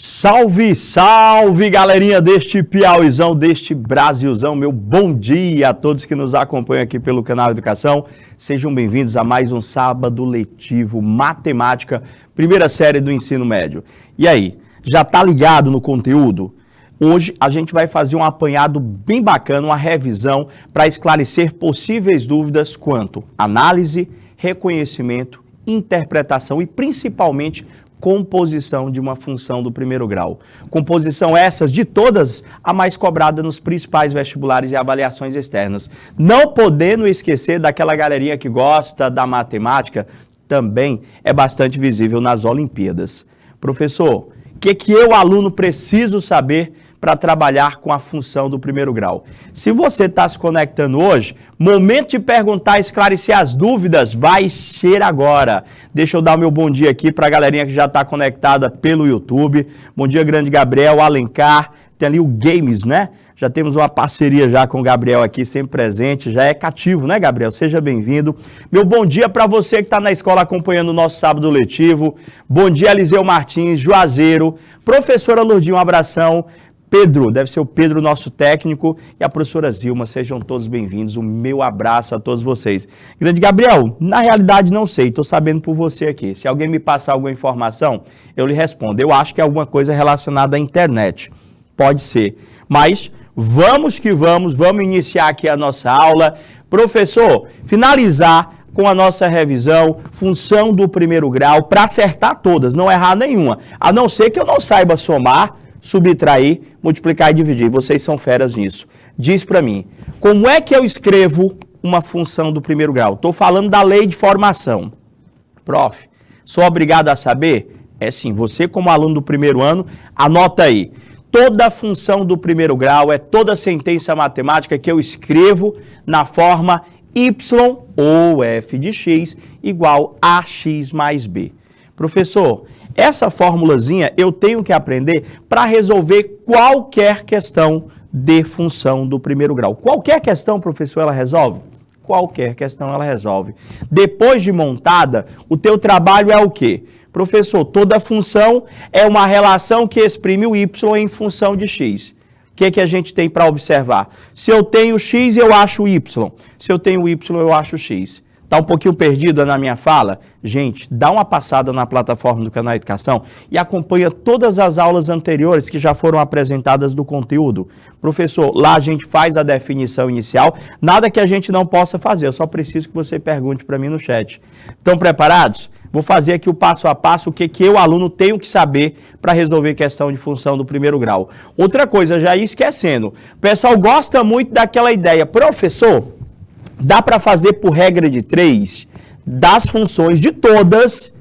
Salve, salve, galerinha deste Piauizão, deste Brasilzão. Meu bom dia a todos que nos acompanham aqui pelo canal Educação. Sejam bem-vindos a mais um sábado letivo Matemática, primeira série do ensino médio. E aí, já tá ligado no conteúdo? Hoje a gente vai fazer um apanhado bem bacana, uma revisão para esclarecer possíveis dúvidas quanto análise, reconhecimento, interpretação e principalmente composição de uma função do primeiro grau. Composição essas, de todas, a mais cobrada nos principais vestibulares e avaliações externas. Não podendo esquecer daquela galerinha que gosta da matemática, também é bastante visível nas Olimpíadas. Professor, o que eu, aluno, preciso saber para trabalhar com a função do primeiro grau? Se você está se conectando hoje, momento de perguntar, esclarecer as dúvidas, vai ser agora. Deixa eu dar o meu bom dia aqui para a galerinha que já está conectada pelo YouTube. Bom dia, grande Gabriel, Alencar, tem ali o Games, né? Já temos uma parceria já com o Gabriel aqui, sempre presente, já é cativo, né, Gabriel? Seja bem-vindo. Meu bom dia para você que está na escola acompanhando o nosso sábado letivo. Bom dia, Eliseu Martins, Juazeiro, professora Lourdinha, um abração. Pedro, deve ser o Pedro, nosso técnico, e a professora Zilma, sejam todos bem-vindos, o meu abraço a todos vocês. Grande Gabriel, na realidade não sei, estou sabendo por você aqui. Se alguém me passar alguma informação, eu lhe respondo. Eu acho que é alguma coisa relacionada à internet, pode ser. Mas vamos que vamos iniciar aqui a nossa aula. Professor, finalizar com a nossa revisão, função do primeiro grau, para acertar todas, não errar nenhuma, a não ser que eu não saiba somar, subtrair, multiplicar e dividir. Vocês são feras nisso. Diz para mim, como é que eu escrevo uma função do primeiro grau? Estou falando da lei de formação. Prof, sou obrigado a saber? É sim, você como aluno do primeiro ano, anota aí. Toda função do primeiro grau é toda sentença matemática que eu escrevo na forma y ou f de x igual a x mais b. Professor, essa formulazinha eu tenho que aprender para resolver qualquer questão de função do primeiro grau. Qualquer questão, professor, ela resolve? Qualquer questão ela resolve. Depois de montada, o teu trabalho é o quê? Professor, toda função é uma relação que exprime o y em função de x. O que a gente tem para observar? Se eu tenho x, eu acho y. Se eu tenho y, eu acho x. Está um pouquinho perdida na minha fala? Gente, dá uma passada na plataforma do canal Educação e acompanha todas as aulas anteriores que já foram apresentadas do conteúdo. Professor, lá a gente faz a definição inicial, nada que a gente não possa fazer, eu só preciso que você pergunte para mim no chat. Estão preparados? Vou fazer aqui o passo a passo, o que eu, aluno, tenho que saber para resolver questão de função do primeiro grau. Outra coisa, já ia esquecendo, o pessoal gosta muito daquela ideia, professor, dá para fazer por regra de 3, das funções de todas,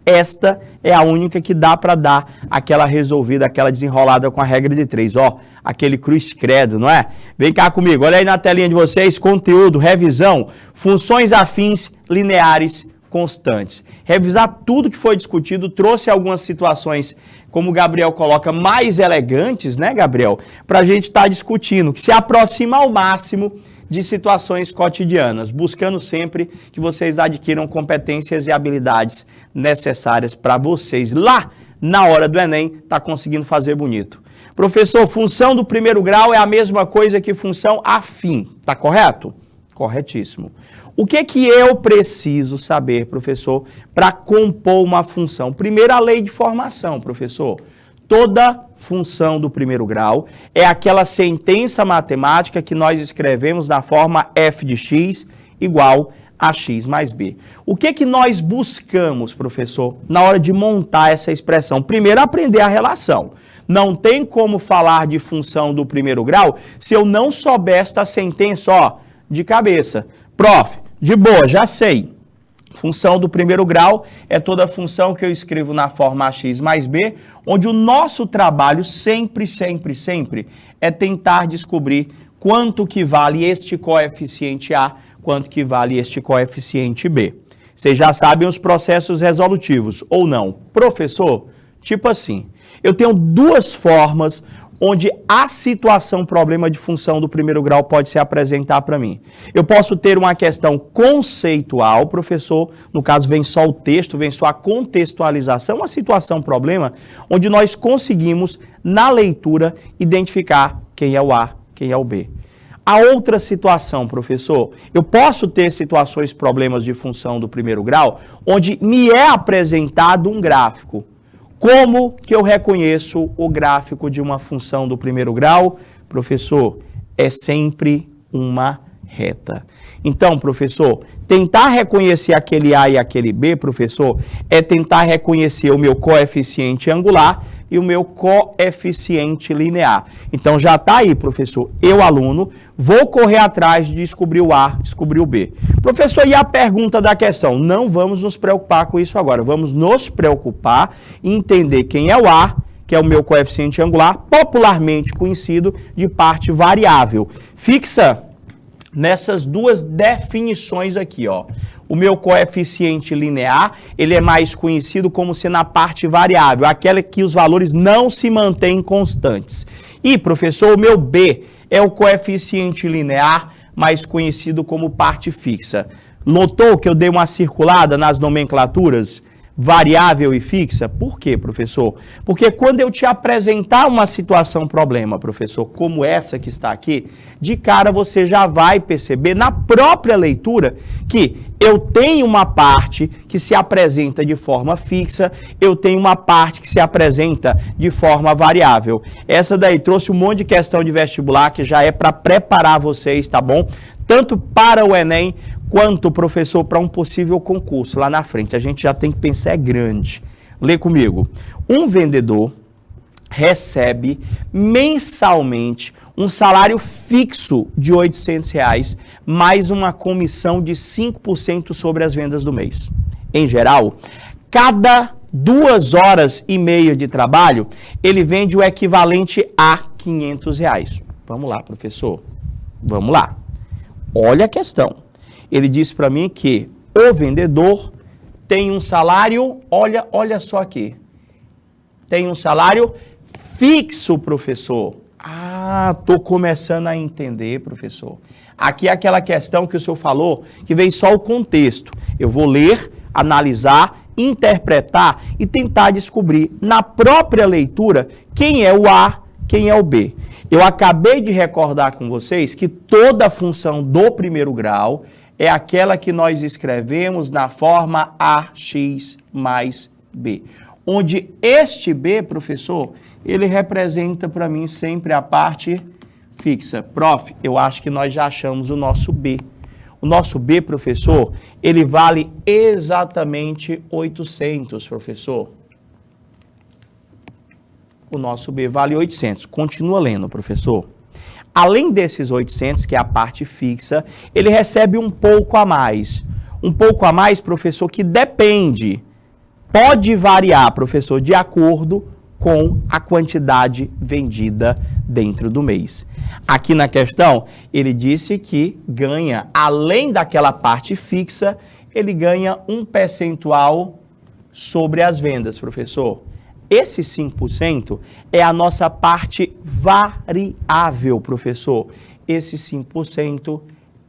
esta é a única que dá para dar aquela resolvida, aquela desenrolada com a regra de 3. Ó, aquele cruz credo, não é? Vem cá comigo, olha aí na telinha de vocês, conteúdo, revisão, funções afins lineares constantes. Revisar tudo que foi discutido, trouxe algumas situações, como o Gabriel coloca, mais elegantes, né, Gabriel? Para a gente estar discutindo, que se aproxima ao máximo de situações cotidianas, buscando sempre que vocês adquiram competências e habilidades necessárias para vocês, lá na hora do Enem, tá conseguindo fazer bonito. Professor, função do primeiro grau é a mesma coisa que função afim, tá correto? Corretíssimo. O que eu preciso saber, professor, para compor uma função? Primeiro, a lei de formação, professor. Toda função do primeiro grau é aquela sentença matemática que nós escrevemos na forma f de x igual a x mais b. O que nós buscamos, professor, na hora de montar essa expressão? Primeiro, aprender a relação. Não tem como falar de função do primeiro grau se eu não souber esta sentença, ó, de cabeça. Prof, de boa, já sei. Função do primeiro grau é toda função que eu escrevo na forma ax mais b, onde o nosso trabalho sempre é tentar descobrir quanto que vale este coeficiente A, quanto que vale este coeficiente B. Vocês já sabem os processos resolutivos, ou não? Professor, tipo assim, eu tenho duas formas onde a situação, problema de função do primeiro grau pode se apresentar para mim. Eu posso ter uma questão conceitual, professor, no caso vem só o texto, vem só a contextualização, uma situação, problema, onde nós conseguimos, na leitura, identificar quem é o A, quem é o B. A outra situação, professor, eu posso ter situações, problemas de função do primeiro grau, onde me é apresentado um gráfico. Como que eu reconheço o gráfico de uma função do primeiro grau? Professor, é sempre uma reta. Então, professor, tentar reconhecer aquele A e aquele B, professor, é tentar reconhecer o meu coeficiente angular e o meu coeficiente linear. Então, já está aí, professor. Eu, aluno, vou correr atrás de descobrir o A, descobrir o B. Professor, e a pergunta da questão? Não vamos nos preocupar com isso agora. Vamos nos preocupar em entender quem é o A, que é o meu coeficiente angular, popularmente conhecido de parte variável. Fixa nessas duas definições aqui, ó. O meu coeficiente linear, ele é mais conhecido como sendo a parte variável, aquela que os valores não se mantêm constantes. E, professor, o meu B é o coeficiente linear, mais conhecido como parte fixa. Notou que eu dei uma circulada nas nomenclaturas variável e fixa? Por quê, professor? Porque quando eu te apresentar uma situação problema, professor, como essa que está aqui, de cara você já vai perceber na própria leitura que eu tenho uma parte que se apresenta de forma fixa, eu tenho uma parte que se apresenta de forma variável. Essa daí trouxe um monte de questão de vestibular que já é para preparar vocês, tá bom? Tanto para o Enem, quanto, professor, para um possível concurso lá na frente. A gente já tem que pensar grande. Lê comigo. Um vendedor recebe mensalmente um salário fixo de R$ 800, mais uma comissão de 5% sobre as vendas do mês. Em geral, cada 2 horas e meia de trabalho, ele vende o equivalente a R$ 500. Vamos lá, professor. Vamos lá. Olha a questão. Ele disse para mim que o vendedor tem um salário, olha só aqui, tem um salário fixo, professor. Ah, estou começando a entender, professor. Aqui é aquela questão que o senhor falou, que vem só o contexto. Eu vou ler, analisar, interpretar e tentar descobrir na própria leitura quem é o A, quem é o B. Eu acabei de recordar com vocês que toda função do primeiro grau é aquela que nós escrevemos na forma AX mais B. Onde este B, professor, ele representa para mim sempre a parte fixa. Prof, eu acho que nós já achamos o nosso B. O nosso B, professor, ele vale exatamente 800, professor. O nosso B vale 800. Continua lendo, professor. Além desses 800, que é a parte fixa, ele recebe um pouco a mais. Um pouco a mais, professor, que depende. Pode variar, professor, de acordo com a quantidade vendida dentro do mês. Aqui na questão, ele disse que ganha, além daquela parte fixa, ele ganha um percentual sobre as vendas, professor. Esse 5% é a nossa parte variável, professor. Esse 5%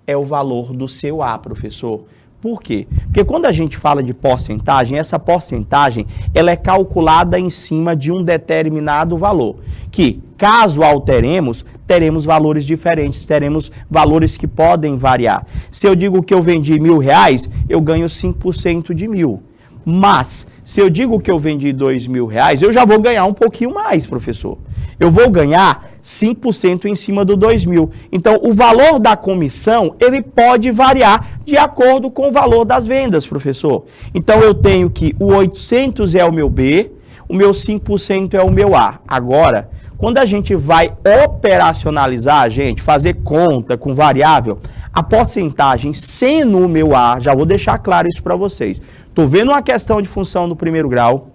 é o valor do seu A, professor. Por quê? Porque quando a gente fala de porcentagem, essa porcentagem ela é calculada em cima de um determinado valor. Que, caso alteremos, teremos valores diferentes, teremos valores que podem variar. Se eu digo que eu vendi R$1.000, eu ganho 5% de 1.000. Mas, se eu digo que eu vendi R$2.000, eu já vou ganhar um pouquinho mais, professor. Eu vou ganhar 5% em cima do 2.000. Então, o valor da comissão, ele pode variar de acordo com o valor das vendas, professor. Então, eu tenho que o 800 é o meu B, o meu 5% é o meu A. Agora, quando a gente vai operacionalizar, gente, fazer conta com variável, a porcentagem sendo o meu A, já vou deixar claro isso para vocês. Estou vendo uma questão de função do primeiro grau,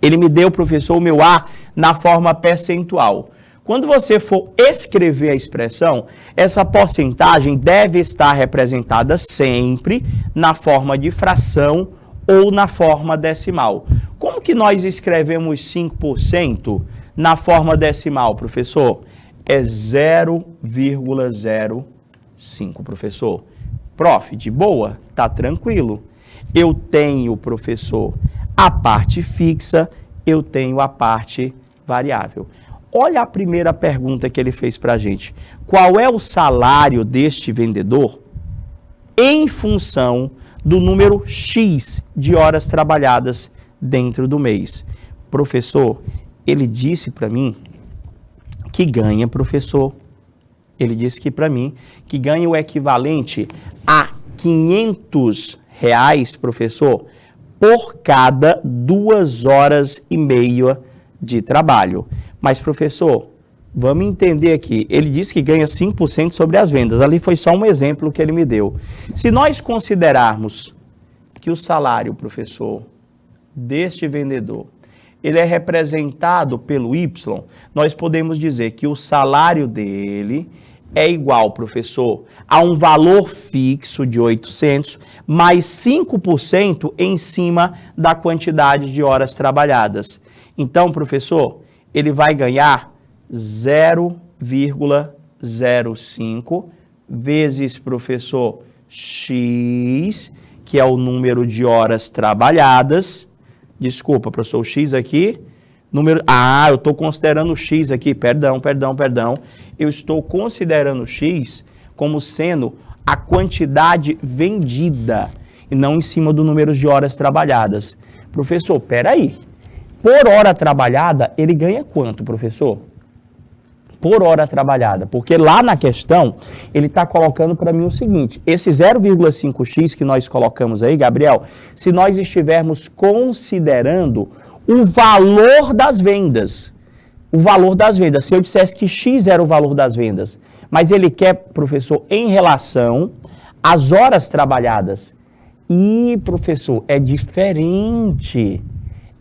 ele me deu, professor, o meu A na forma percentual. Quando você for escrever a expressão, essa porcentagem deve estar representada sempre na forma de fração ou na forma decimal. Como que nós escrevemos 5% na forma decimal, professor? É 0,05, professor. Prof, de boa? Tá tranquilo. Eu tenho, professor, a parte fixa, eu tenho a parte variável. Olha a primeira pergunta que ele fez para a gente. Qual é o salário deste vendedor em função do número X de horas trabalhadas dentro do mês? Professor, ele disse para mim que ganha, professor. Ele disse que para mim que ganha o equivalente a R$500, professor, por cada 2 horas e meia de trabalho. Mas, professor, vamos entender aqui. Ele disse que ganha 5% sobre as vendas. Ali foi só um exemplo que ele me deu. Se nós considerarmos que o salário, professor, deste vendedor, ele é representado pelo Y, nós podemos dizer que o salário dele é igual, professor, a um valor fixo de 800, mais 5% em cima da quantidade de horas trabalhadas. Então, professor, ele vai ganhar 0,05 vezes, professor, X, que é o número de horas trabalhadas. Desculpa, professor, o X aqui, eu estou considerando o X aqui, perdão. Eu estou considerando o X como sendo a quantidade vendida e não em cima do número de horas trabalhadas. Professor, peraí. Por hora trabalhada, ele ganha quanto, professor? Por hora trabalhada. Porque lá na questão, ele está colocando para mim o seguinte, esse 0,5x que nós colocamos aí, Gabriel, se nós estivermos considerando o valor das vendas. O valor das vendas. Se eu dissesse que X era o valor das vendas, mas ele quer, professor, em relação às horas trabalhadas. E, professor, é diferente.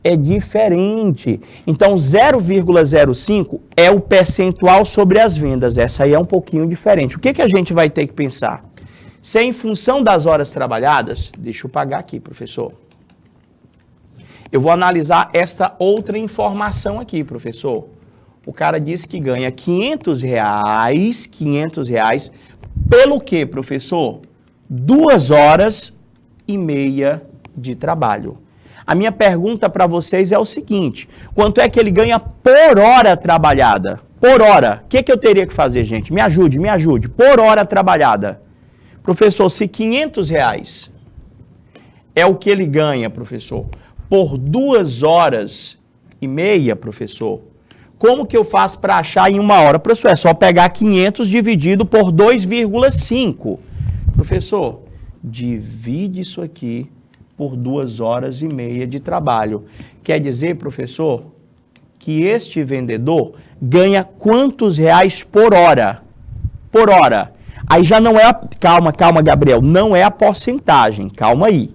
É diferente. Então, 0,05 é o percentual sobre as vendas. Essa aí é um pouquinho diferente. O que a gente vai ter que pensar? Se é em função das horas trabalhadas, deixa eu pagar aqui, professor. Eu vou analisar esta outra informação aqui, professor. O cara disse que ganha R$500, pelo quê, professor? 2 horas e meia de trabalho. A minha pergunta para vocês é o seguinte, quanto é que ele ganha por hora trabalhada? Por hora. O que eu teria que fazer, gente? Me ajude. Por hora trabalhada. Professor, se R$500 é o que ele ganha, professor, por 2 horas e meia, professor, como que eu faço para achar em 1 hora? Professor, é só pegar 500 dividido por 2,5. Professor, divide isso aqui por 2 horas e meia de trabalho. Quer dizer, professor, que este vendedor ganha quantos reais por hora? Por hora. Aí já não é... Calma, Gabriel. Não é a porcentagem. Calma aí.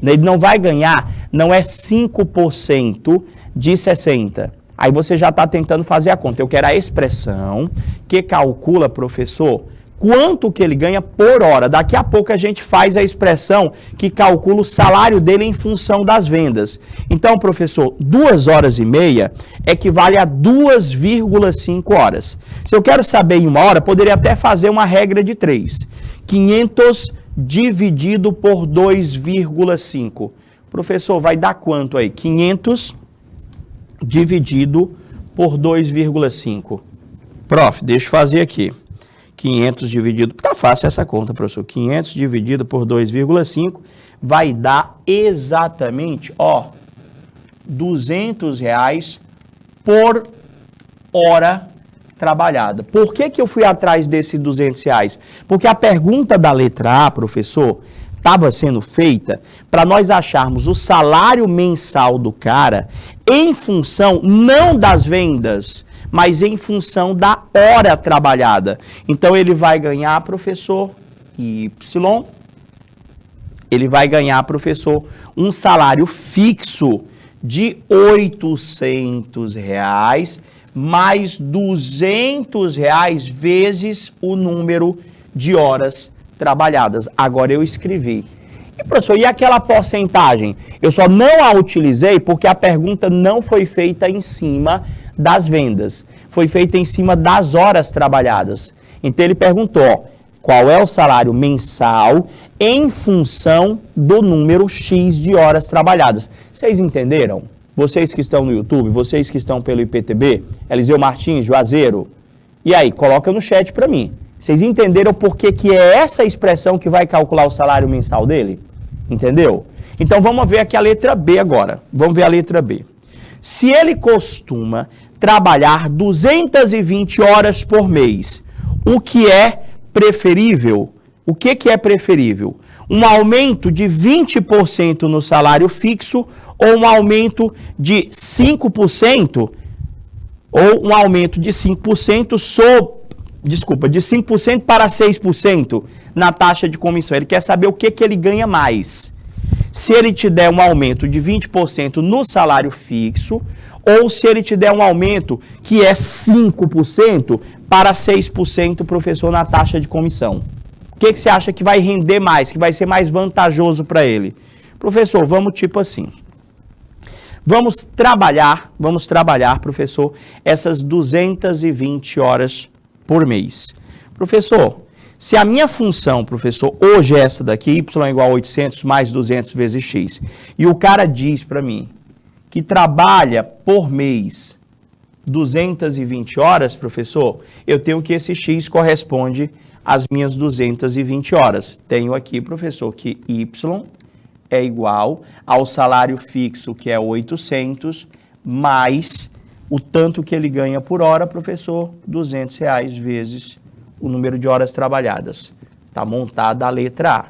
Ele não vai ganhar, não é 5% de 60. Aí você já está tentando fazer a conta. Eu quero a expressão que calcula, professor, quanto que ele ganha por hora. Daqui a pouco a gente faz a expressão que calcula o salário dele em função das vendas. Então, professor, 2 horas e meia equivale a 2,5 horas. Se eu quero saber em 1 hora, poderia até fazer uma regra de 3. 500 dividido por 2,5. Professor, vai dar quanto aí? 500 dividido por 2,5. Prof, deixa eu fazer aqui. 500 dividido... Tá fácil essa conta, professor. 500 dividido por 2,5 vai dar exatamente, R$200 por hora trabalhada. Por que eu fui atrás desses R$200? Porque a pergunta da letra A, professor, estava sendo feita para nós acharmos o salário mensal do cara em função não das vendas, mas em função da hora trabalhada. Então, ele vai ganhar, professor, Y, ele vai ganhar, professor, um salário fixo de R$800, mais R$200 vezes o número de horas trabalhadas. Agora eu escrevi. E, professor, e aquela porcentagem? Eu só não a utilizei porque a pergunta não foi feita em cima das vendas. Foi feita em cima das horas trabalhadas. Então, ele perguntou, ó, qual é o salário mensal em função do número X de horas trabalhadas. Vocês entenderam? Vocês que estão no YouTube, vocês que estão pelo IPTB, Eliseu Martins, Juazeiro, e aí, coloca no chat para mim. Vocês entenderam por que é essa expressão que vai calcular o salário mensal dele? Entendeu? Então vamos ver aqui a letra B agora. Vamos ver a letra B. Se ele costuma trabalhar 220 horas por mês, o que é preferível? O que é preferível? Um aumento de 20% no salário fixo ou um aumento de 5%? Ou um aumento de 5% de 5% para 6% na taxa de comissão. Ele quer saber o que ele ganha mais. Se ele te der um aumento de 20% no salário fixo, ou se ele te der um aumento que é 5% para 6%, professor, na taxa de comissão. O que você acha que vai render mais, que vai ser mais vantajoso para ele? Professor, vamos tipo assim. Vamos trabalhar, professor, essas 220 horas por mês. Professor, se a minha função, professor, hoje é essa daqui, y é igual a 800 mais 200 vezes x, e o cara diz para mim que trabalha por mês 220 horas, professor, eu tenho que esse x corresponde às minhas 220 horas. Tenho aqui, professor, que y é igual ao salário fixo, que é 800, mais o tanto que ele ganha por hora, professor, R$200 vezes o número de horas trabalhadas. Está montada a letra A.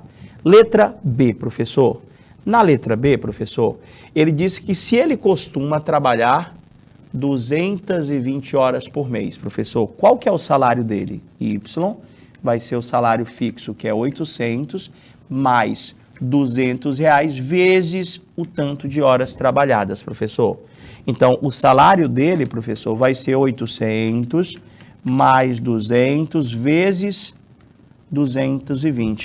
Letra B, professor. Na letra B, professor, ele disse que se ele costuma trabalhar 220 horas por mês, professor, qual que é o salário dele? Y vai ser o salário fixo, que é 800, mais R$200 vezes o tanto de horas trabalhadas, professor. Então, o salário dele, professor, vai ser 800 mais 200 vezes 220.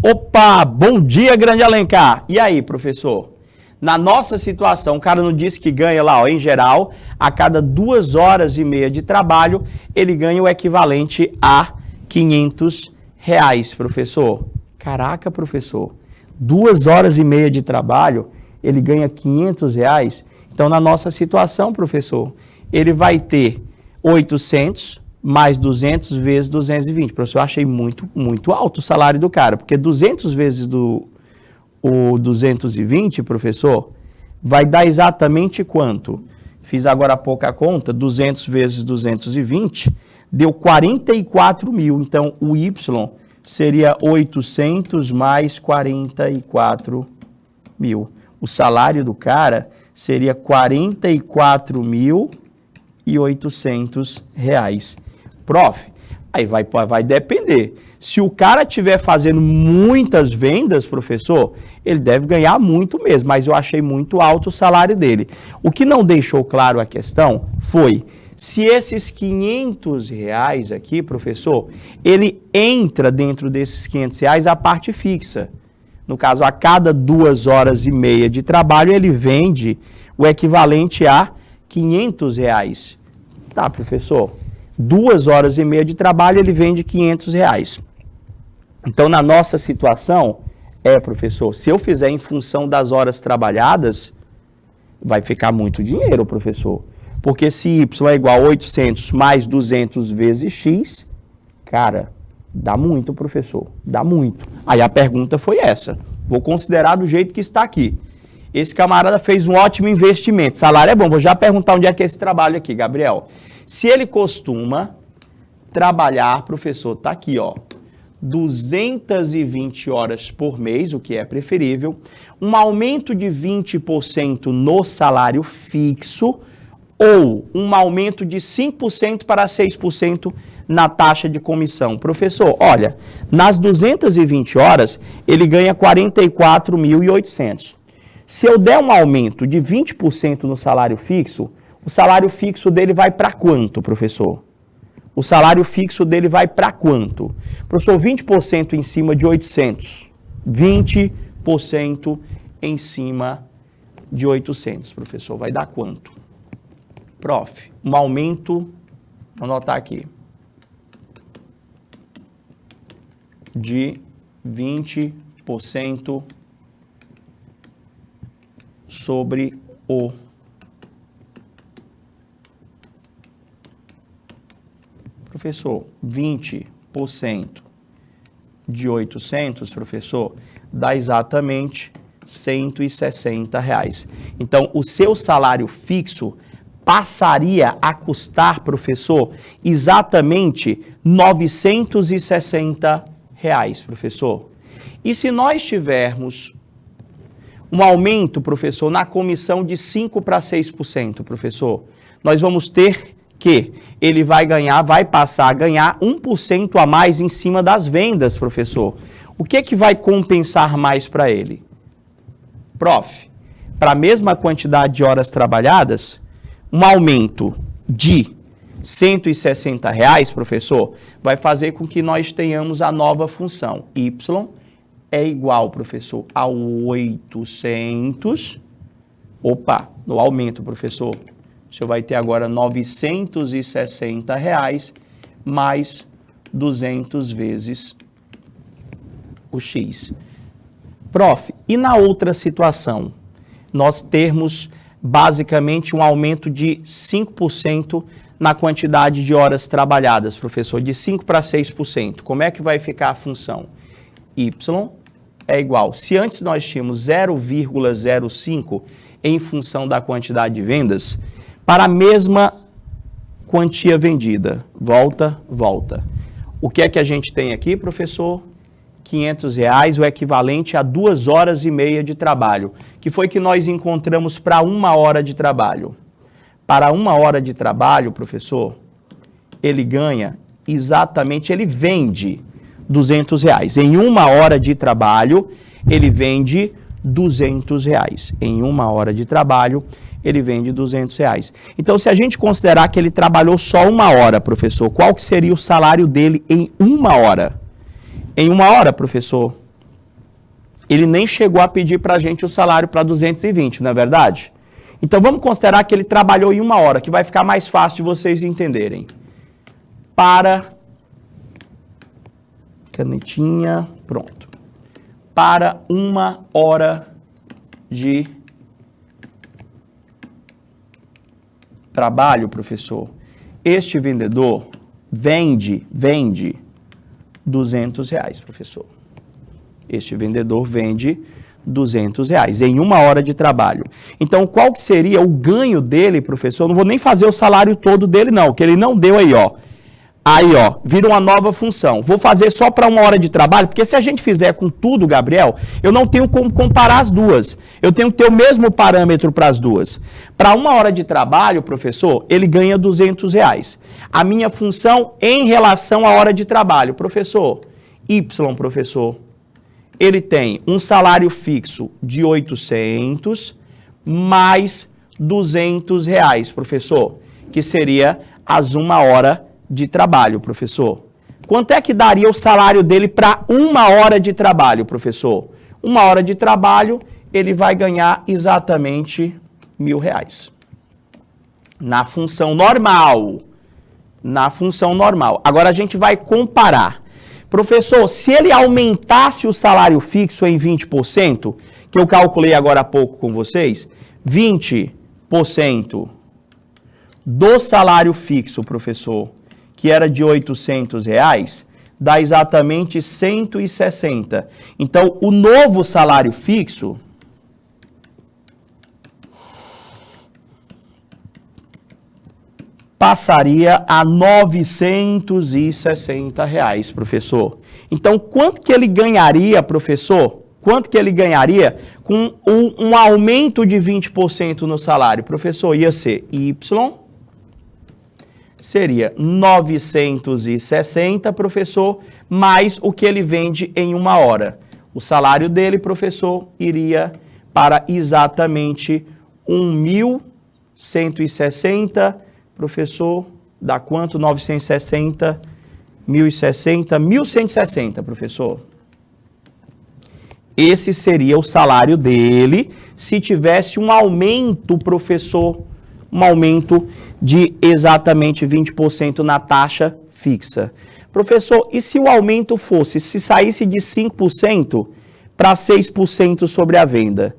Opa, bom dia, grande Alencar. E aí, professor? Na nossa situação, o cara não disse que ganha lá, ó, em geral, a cada 2 horas e meia de trabalho, ele ganha o equivalente a R$500, professor. Caraca, professor, 2 horas e meia de trabalho, ele ganha R$500. Então, na nossa situação, professor, ele vai ter 800 mais 200 vezes 220. Professor, eu achei muito alto o salário do cara, porque 200 vezes o 220, professor, vai dar exatamente quanto? Fiz agora há pouco a conta, 200 vezes 220, deu 44 mil. Então, o Y seria 800 mais 44 mil. O salário do cara seria R$44.800. Prof, aí vai depender. Se o cara estiver fazendo muitas vendas, professor, ele deve ganhar muito mesmo, mas eu achei muito alto o salário dele. O que não deixou claro a questão foi se esses R$500 aqui, professor, ele entra dentro desses R$500 a parte fixa. No caso, a cada 2 horas e meia de trabalho, ele vende o equivalente a R$500. Tá, professor? 2 horas e meia de trabalho, ele vende R$500. Então, na nossa situação, professor, se eu fizer em função das horas trabalhadas, vai ficar muito dinheiro, professor. Porque se Y é igual a 800 mais 200 vezes X, Cara, dá muito, professor, dá muito. Aí a pergunta foi essa. Vou considerar do jeito que está aqui. Esse camarada fez um ótimo investimento. Salário é bom. Vou já perguntar onde é que é esse trabalho aqui, Gabriel. Se ele costuma trabalhar, professor, está aqui, ó, 220 horas por mês, o que é preferível, um aumento de 20% no salário fixo ou um aumento de 5% para 6% na taxa de comissão. Professor, olha, nas 220 horas, ele ganha 44.800. Se eu der um aumento de 20% no salário fixo, o salário fixo dele vai para quanto, professor? O salário fixo dele vai para quanto? Professor, 20% em cima de 800. 20% em cima de 800, professor. Vai dar quanto? Prof, um aumento, vou anotar aqui, de 20% sobre o professor, 20% de 800, professor, dá exatamente R$160. Então, o seu salário fixo passaria a custar, professor, exatamente R$960, professor. E se nós tivermos um aumento, professor, na comissão de 5% para 6%, professor, nós vamos ter que ele vai passar a ganhar 1% a mais em cima das vendas, professor. O que vai compensar mais para ele? Prof, para a mesma quantidade de horas trabalhadas, um aumento de R$160, professor, vai fazer com que nós tenhamos a nova função. Y é igual, professor, a 800. Opa, no aumento, professor, o senhor vai ter agora R$960 mais 200 vezes o X. Prof, e na outra situação, nós termos basicamente um aumento de 5% na quantidade de horas trabalhadas, professor, de 5% para 6%. Como é que vai ficar a função? Y é igual. Se antes nós tínhamos 0,05 em função da quantidade de vendas, para a mesma quantia vendida, volta. O que é que a gente tem aqui, professor? R$500, o equivalente a 2 horas e meia de trabalho, que foi que nós encontramos para 1 hora de trabalho. Para 1 hora de trabalho, professor, ele ganha exatamente, ele vende R$200. Em 1 hora de trabalho, ele vende R$200. Em 1 hora de trabalho, ele vende R$200. Então, se a gente considerar que ele trabalhou só 1 hora, professor, qual que seria o salário dele em 1 hora? Em 1 hora, professor, ele nem chegou a pedir para a gente o salário para 220, não é verdade? Então, vamos considerar que ele trabalhou em 1 hora, que vai ficar mais fácil de vocês entenderem. Para... Canetinha, pronto. Para 1 hora de trabalho, professor, este vendedor vende R$200, professor. Este vendedor vende R$200 em 1 hora de trabalho. Então, qual que seria o ganho dele, professor? Eu não vou nem fazer o salário todo dele, não, que ele não deu aí, ó. Aí, ó, vira uma nova função. Vou fazer só para 1 hora de trabalho, porque se a gente fizer com tudo, Gabriel, eu não tenho como comparar as duas. Eu tenho que ter o mesmo parâmetro para as duas. Para 1 hora de trabalho, professor, ele ganha R$200. A minha função em relação à hora de trabalho, professor, Y, professor, ele tem um salário fixo de 800 mais R$200, professor, que seria as 1 hora de trabalho, professor. Quanto é que daria o salário dele para 1 hora de trabalho, professor? 1 hora de trabalho, ele vai ganhar exatamente R$1.000. Na função normal. Na função normal. Agora a gente vai comparar. Professor, se ele aumentasse o salário fixo em 20%, que eu calculei agora há pouco com vocês, 20% do salário fixo, professor, que era de R$800, dá exatamente 160. Então, o novo salário fixo passaria a R$960, professor. Então, quanto que ele ganharia, professor? Quanto que ele ganharia com um aumento de 20% no salário? Professor, ia ser Y, seria 960, professor, mais o que ele vende em uma hora. O salário dele, professor, iria para exatamente 1.160, professor, dá quanto? 960, 1.060, 1.160, professor. Esse seria o salário dele se tivesse um aumento, professor, um aumento de exatamente 20% na taxa fixa. Professor, e se o aumento fosse, se saísse de 5% para 6% sobre a venda?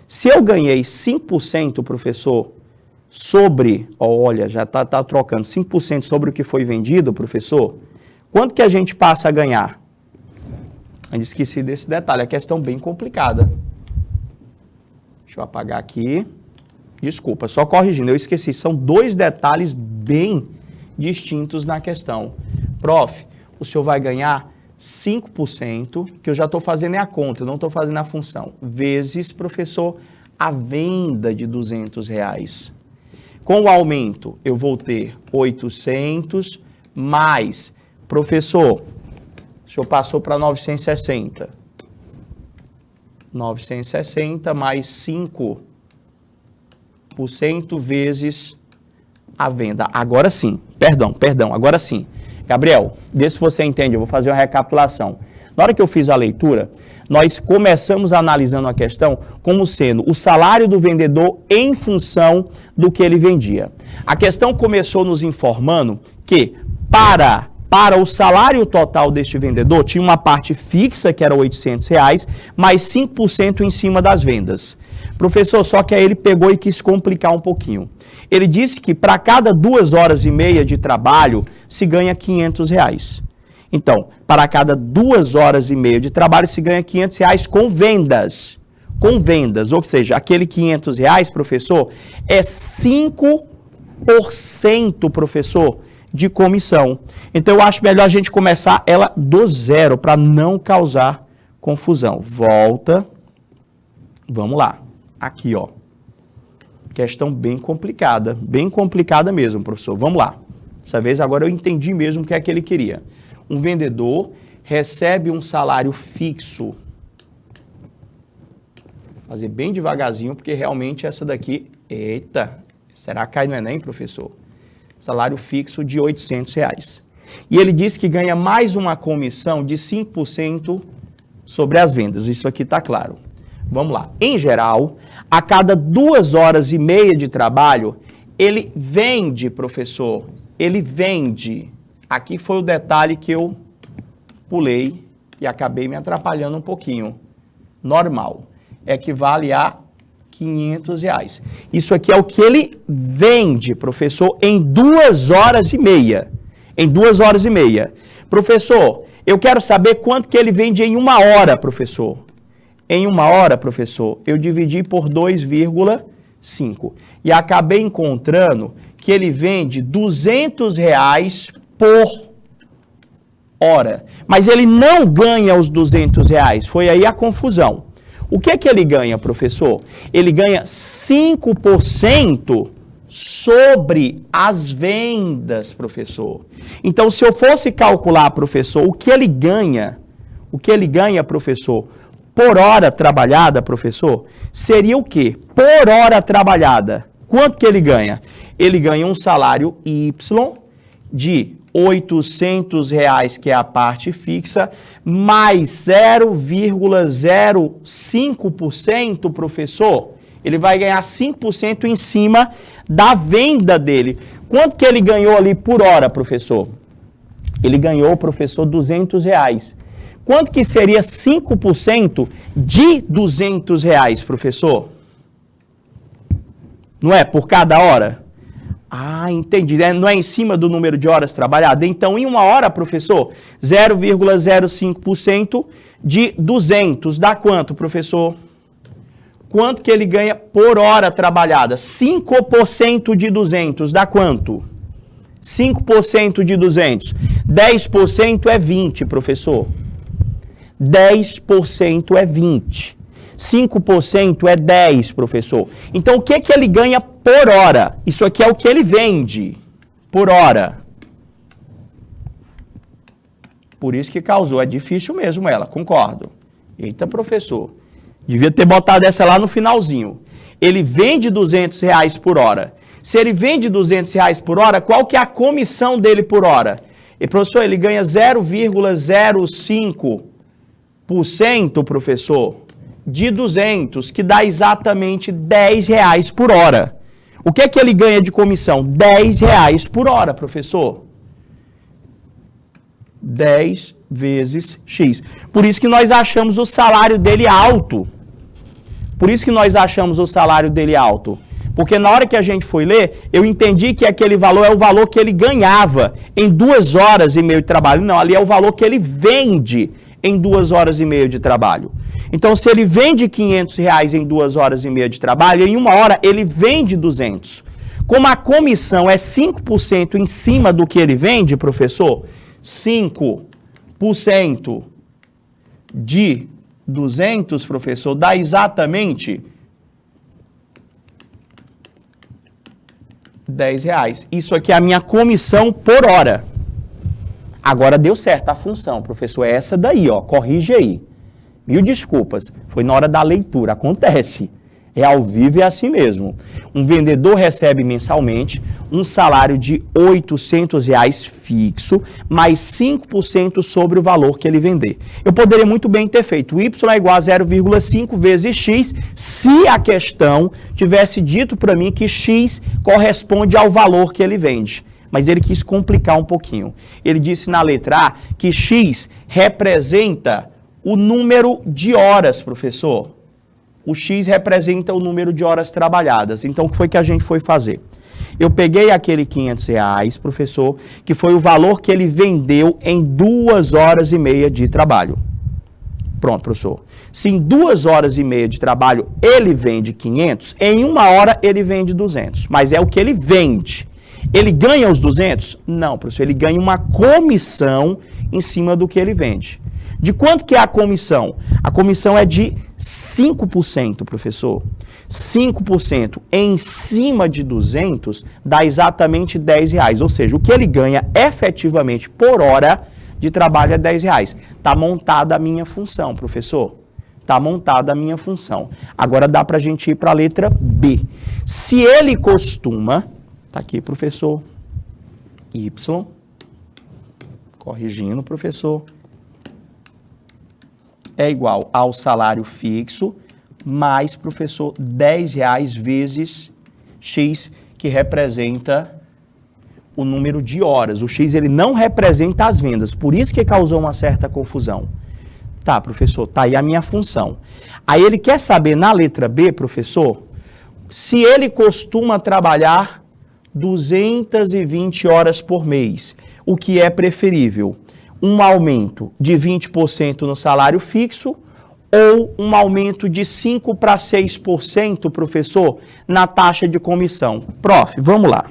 Se eu ganhei 5%, professor, sobre, olha, já está trocando 5% sobre o que foi vendido, professor, quanto que a gente passa a ganhar? Eu esqueci desse detalhe, a questão bem complicada. Deixa eu apagar aqui. Desculpa, só corrigindo, eu esqueci. São dois detalhes bem distintos na questão. Prof, o senhor vai ganhar 5%, que eu já estou fazendo a conta, eu não estou fazendo a função, vezes, professor, a venda de R$200. Com o aumento, eu vou ter 800 mais, professor, o senhor passou para 960. 960 mais 5% vezes a venda. Agora sim, perdão, agora sim. Gabriel, vê se você entende, eu vou fazer uma recapitulação. Na hora que eu fiz a leitura, nós começamos analisando a questão como sendo o salário do vendedor em função do que ele vendia. A questão começou nos informando que para o salário total deste vendedor, tinha uma parte fixa, que era R$800, mais 5% em cima das vendas. Professor, só que aí ele pegou e quis complicar um pouquinho. Ele disse que para cada 2 horas e meia de trabalho, se ganha R$500. Então, para cada 2 horas e meia de trabalho, se ganha R$500 com vendas. Com vendas, ou seja, aquele R$500, professor, é 5%, professor, de comissão. Então, eu acho melhor a gente começar ela do zero, para não causar confusão. Volta. Vamos lá. Aqui, ó. Questão bem complicada mesmo, professor. Vamos lá. Dessa vez, agora eu entendi mesmo o que é que ele queria. Um vendedor recebe um salário fixo. Vou fazer bem devagarzinho, porque realmente essa daqui... Eita, será que cai no Enem, professor? Salário fixo de R$800. E ele disse que ganha mais uma comissão de 5% sobre as vendas. Isso aqui está claro. Vamos lá. Em geral, a cada 2 horas e meia de trabalho, ele vende, professor. Ele vende. Aqui foi o detalhe que eu pulei e acabei me atrapalhando um pouquinho. Normal. Equivale a R$500. Isso aqui é o que ele vende, professor, em 2 horas e meia. Em 2 horas e meia. Professor, eu quero saber quanto que ele vende em 1 hora, professor. Em 1 hora, professor, eu dividi por 2,5. E acabei encontrando que ele vende R$200 por hora. Mas ele não ganha os R$200. Foi aí a confusão. O que é que ele ganha, professor? Ele ganha 5% sobre as vendas, professor. Então, se eu fosse calcular, professor, o que ele ganha, professor, por hora trabalhada, professor, seria o quê? Por hora trabalhada. Quanto que ele ganha? Ele ganha um salário Y de R$800, que é a parte fixa, mais 0,05%, professor, ele vai ganhar 5% em cima da venda dele. Quanto que ele ganhou ali por hora, professor? Ele ganhou, professor, R$200. Quanto que seria 5% de R$200, professor? Não é? Por cada hora? Ah, entendi. Não é em cima do número de horas trabalhadas? Então, em uma hora, professor, 0,05% de 200. Dá quanto, professor? Quanto que ele ganha por hora trabalhada? 5% de 200. Dá quanto? 5% de 200. 10% é 20, professor. 10% é 20. 5% é 10, professor. Então, o que que ele ganha por hora? Isso aqui é o que ele vende por hora. Por isso que causou. É difícil mesmo ela, concordo. Eita, professor. Devia ter botado essa lá no finalzinho. Ele vende R$200 por hora. Se ele vende R$200 por hora, qual que é a comissão dele por hora? E, professor, ele ganha 0,05%, professor, de 200, que dá exatamente R$10 por hora. O que é que ele ganha de comissão? R$10 por hora, professor. 10 vezes X. Por isso que nós achamos o salário dele alto. Por isso que nós achamos o salário dele alto. Porque na hora que a gente foi ler, eu entendi que aquele valor é o valor que ele ganhava em 2 horas e meia de trabalho. Não, ali é o valor que ele vende em 2 horas e meia de trabalho. Então, se ele vende R$500 em 2 horas e meia de trabalho, em 1 hora ele vende 200. Como a comissão é 5% em cima do que ele vende, professor, 5% de 200, professor, dá exatamente R$10. Isso aqui é a minha comissão por hora. Agora deu certo a função, professor. É essa daí, ó. Corrige aí. Mil desculpas. Foi na hora da leitura. Acontece. É ao vivo e é assim mesmo. Um vendedor recebe mensalmente um salário de R$800 fixo, mais 5% sobre o valor que ele vender. Eu poderia muito bem ter feito Y é igual a 0,5 vezes X, se a questão tivesse dito para mim que X corresponde ao valor que ele vende. Mas ele quis complicar um pouquinho. Ele disse na letra A que X representa o número de horas, professor. O X representa o número de horas trabalhadas. Então, o que foi que a gente foi fazer? Eu peguei aquele R$500, professor, que foi o valor que ele vendeu em 2 horas e meia de trabalho. Pronto, professor. Se em 2 horas e meia de trabalho ele vende 500, em 1 hora ele vende 200. Mas é o que ele vende. Ele ganha os 200? Não, professor. Ele ganha uma comissão em cima do que ele vende. De quanto que é a comissão? A comissão é de 5%, professor. 5% em cima de 200 dá exatamente R$10. Ou seja, o que ele ganha efetivamente por hora de trabalho é R$10. Está montada a minha função, professor. Está montada a minha função. Agora dá para a gente ir para a letra B. Se ele costuma... Está aqui, professor. Y. Corrigindo, professor. É igual ao salário fixo, mais, professor, R$10 vezes X, que representa o número de horas. O X, ele não representa as vendas, por isso que causou uma certa confusão. Tá, professor, tá aí a minha função. Aí ele quer saber, na letra B, professor, se ele costuma trabalhar 220 horas por mês, o que é preferível? Um aumento de 20% no salário fixo ou um aumento de 5% para 6%, professor, na taxa de comissão? Prof, vamos lá.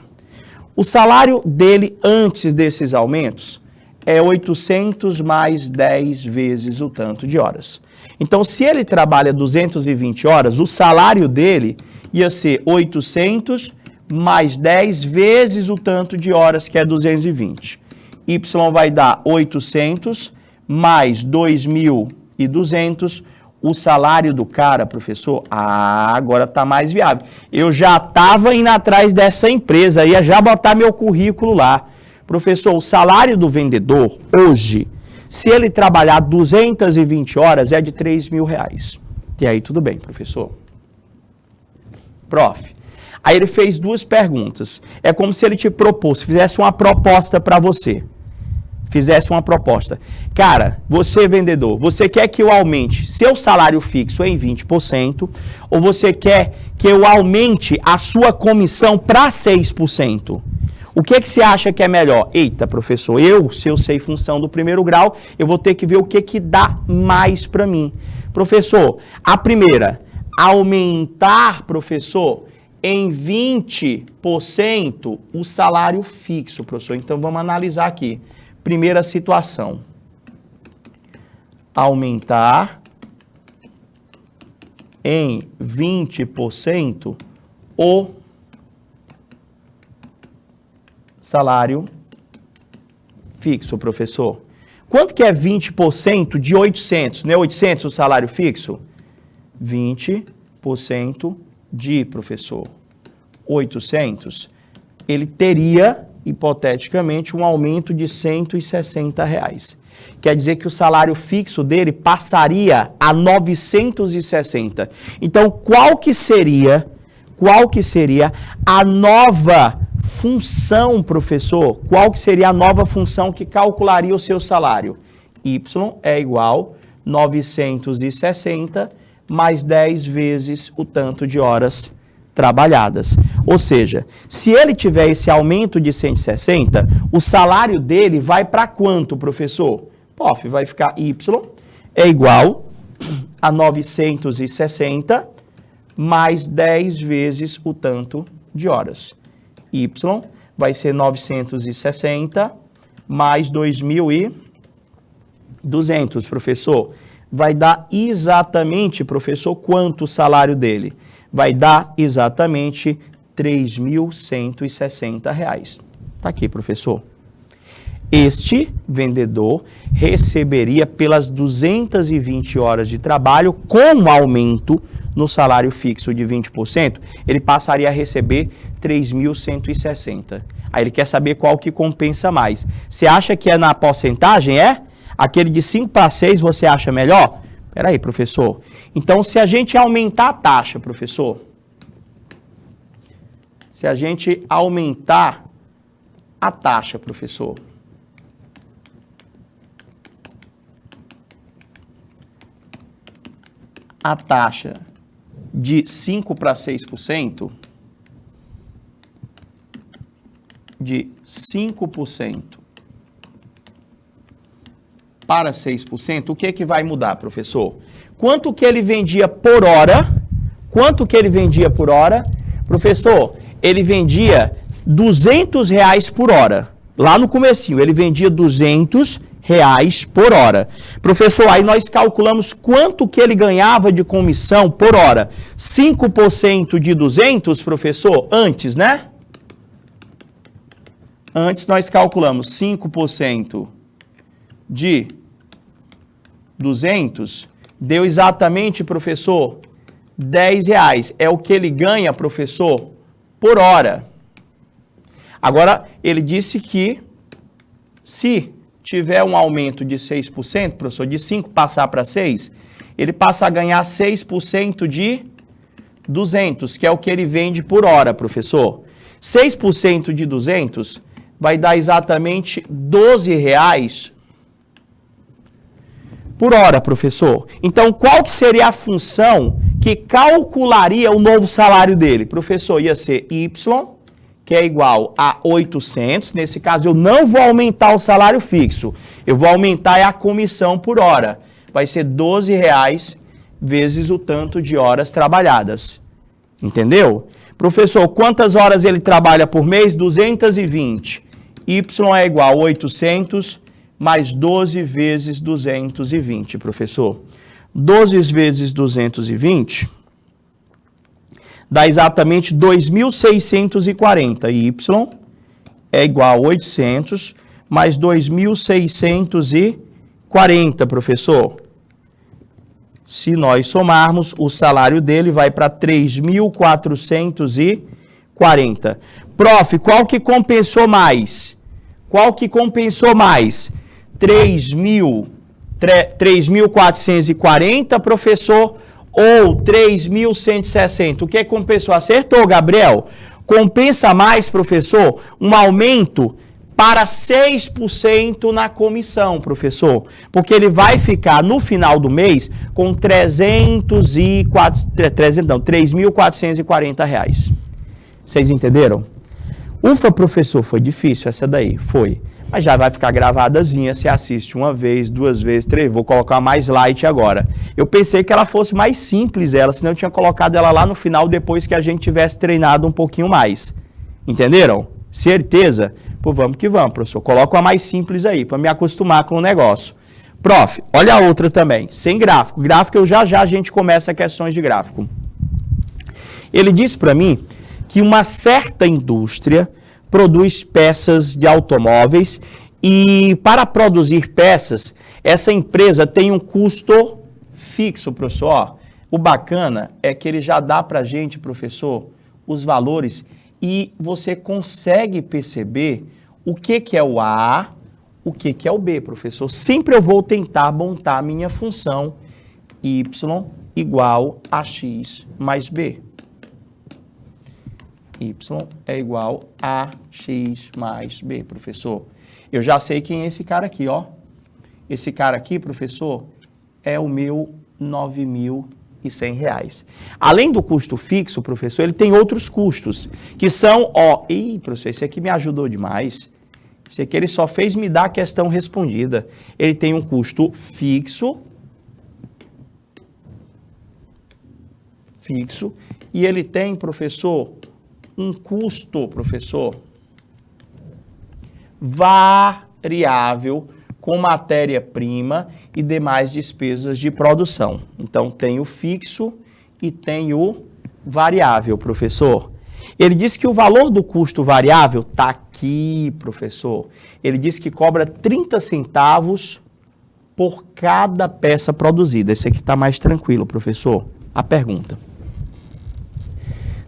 O salário dele antes desses aumentos é 800 mais 10 vezes o tanto de horas. Então, se ele trabalha 220 horas, o salário dele ia ser 800 mais 10 vezes o tanto de horas, que é 220. Y vai dar 800 mais 2.200. O salário do cara, professor, agora está mais viável. Eu já estava indo atrás dessa empresa, ia já botar meu currículo lá. Professor, o salário do vendedor, hoje, se ele trabalhar 220 horas, é de R$3.000. E aí, tudo bem, professor. Prof, aí ele fez 2 perguntas. É como se ele te propôs, fizesse uma proposta para você. fizesse uma proposta. Cara, você vendedor, você quer que eu aumente seu salário fixo em 20% ou você quer que eu aumente a sua comissão para 6%? O que você acha que é melhor? Eita, professor, se eu sei função do primeiro grau, eu vou ter que ver o que dá mais para mim. Professor, a primeira, aumentar, professor, em 20% o salário fixo, professor. Então, vamos analisar aqui. Primeira situação. Aumentar em 20% o salário fixo, professor. Quanto que é 20% de 800? Não é 800 o salário fixo? 20% de, professor, 800. Ele teria, hipoteticamente, um aumento de R$160. Quer dizer que o salário fixo dele passaria a 960. Então, qual que seria a nova função, professor? Qual que seria a nova função que calcularia o seu salário? Y é igual 960 mais 10 vezes o tanto de horas trabalhadas. Ou seja, se ele tiver esse aumento de 160, o salário dele vai para quanto, professor? Pof, vai ficar Y é igual a 960 mais 10 vezes o tanto de horas. Y vai ser 960 mais 2.200, professor. Vai dar exatamente, professor, quanto o salário dele? Vai dar exatamente R$3.160. Tá aqui, professor. Este vendedor receberia pelas 220 horas de trabalho, com aumento no salário fixo de 20%, ele passaria a receber 3.160. Aí ele quer saber qual que compensa mais. Você acha que é na porcentagem? É? Aquele de 5 para 6 você acha melhor? Espera aí, professor. Então, se a gente aumentar a taxa, professor, se a gente aumentar a taxa, professor, a taxa de 5 para 6%, de 5% para 6%, o que vai mudar, professor? Quanto que ele vendia por hora? Quanto que ele vendia por hora? Professor, ele vendia R$200 por hora. Lá no comecinho, ele vendia R$200 por hora. Professor, aí nós calculamos quanto que ele ganhava de comissão por hora. 5% de 200, professor, antes, né? Antes nós calculamos 5% de 200, deu exatamente, professor, R$10. É o que ele ganha, professor, por hora. Agora, ele disse que se tiver um aumento de 6%, professor, de 5 passar para 6, ele passa a ganhar 6% de 200, que é o que ele vende por hora, professor. 6% de 200 vai dar exatamente R$12 por hora, professor. Então, qual que seria a função que calcularia o novo salário dele? Professor, ia ser Y, que é igual a 800. Nesse caso, eu não vou aumentar o salário fixo. Eu vou aumentar a comissão por hora. Vai ser R$12 vezes o tanto de horas trabalhadas. Entendeu? Professor, quantas horas ele trabalha por mês? 220. Y é igual a 800 mais 12 vezes 220, professor. 12 vezes 220 dá exatamente 2.640. Y é igual a 800 mais 2.640, professor. Se nós somarmos, o salário dele vai para 3.440. Prof, qual que compensou mais? Qual que compensou mais? 3.440, professor, ou 3.160? O que compensou? Acertou, Gabriel. Compensa mais, professor, um aumento para 6% na comissão, professor. Porque ele vai ficar, no final do mês, com R$3.440. Vocês entenderam? Ufa, professor, foi difícil essa daí? Foi. Mas já vai ficar gravadazinha, você assiste uma vez, duas vezes, três, vou colocar mais light agora. Eu pensei que ela fosse mais simples, senão eu tinha colocado ela lá no final, depois que a gente tivesse treinado um pouquinho mais. Entenderam? Certeza? Pô, vamos que vamos, professor. Coloca uma mais simples aí, para me acostumar com o negócio. Prof, olha a outra também, sem gráfico. Gráfico, já a gente começa questões de gráfico. Ele disse para mim que uma certa indústria produz peças de automóveis e para produzir peças, essa empresa tem um custo fixo, professor. Ó, o bacana é que ele já dá para a gente, professor, os valores e você consegue perceber o que é o A, o que é o B, professor. Sempre eu vou tentar montar a minha função y igual a x mais b. Y é igual a x mais b, professor. Eu já sei quem é esse cara aqui, ó. Esse cara aqui, professor, é o meu R$9.100. Além do custo fixo, professor, ele tem outros custos, que são, ó... Ih, professor, esse aqui me ajudou demais. Esse aqui ele só fez me dar a questão respondida. Ele tem um custo fixo, e ele tem, professor, um custo, professor, variável com matéria-prima e demais despesas de produção. Então, tem o fixo e tem o variável, professor. Ele disse que o valor do custo variável está aqui, professor. Ele disse que cobra 30 centavos por cada peça produzida. Esse aqui está mais tranquilo, professor. A pergunta.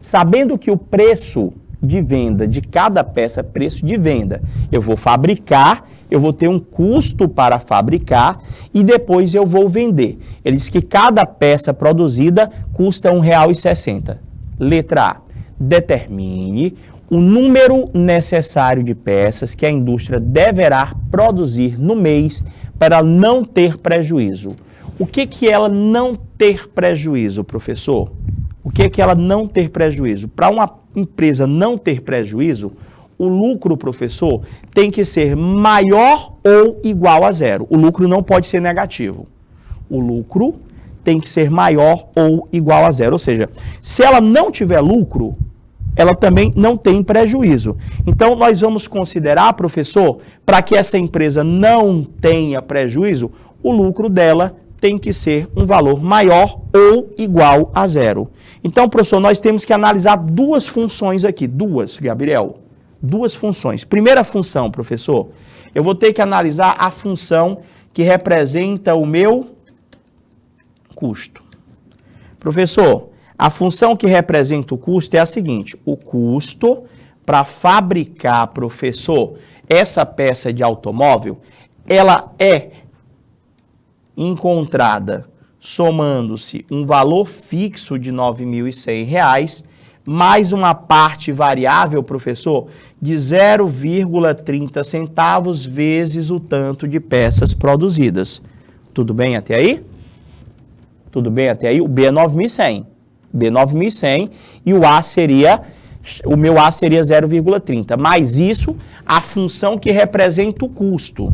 Sabendo que o preço de venda de cada peça é preço de venda, eu vou fabricar, eu vou ter um custo para fabricar e depois eu vou vender. Ele diz que cada peça produzida custa R$1,60. Letra A. Determine o número necessário de peças que a indústria deverá produzir no mês para não ter prejuízo. O que ela não ter prejuízo, professor? O que ela não ter prejuízo? Para uma empresa não ter prejuízo, o lucro, professor, tem que ser maior ou igual a zero. O lucro não pode ser negativo. O lucro tem que ser maior ou igual a zero. Ou seja, se ela não tiver lucro, ela também não tem prejuízo. Então, nós vamos considerar, professor, para que essa empresa não tenha prejuízo, o lucro dela tem que ser um valor maior ou igual a zero. Então, professor, nós temos que analisar duas funções aqui. Duas, Gabriel. Duas funções. Primeira função, professor, eu vou ter que analisar a função que representa o meu custo. Professor, a função que representa o custo é a seguinte. O custo para fabricar, professor, essa peça de automóvel, ela é encontrada somando-se um valor fixo de R$9.100 mais uma parte variável, professor, de 0,30 centavos vezes o tanto de peças produzidas. Tudo bem até aí? Tudo bem até aí? O B é 9.100. B 9.100 e o A seria, o meu A seria 0,30. Mais isso, a função que representa o custo.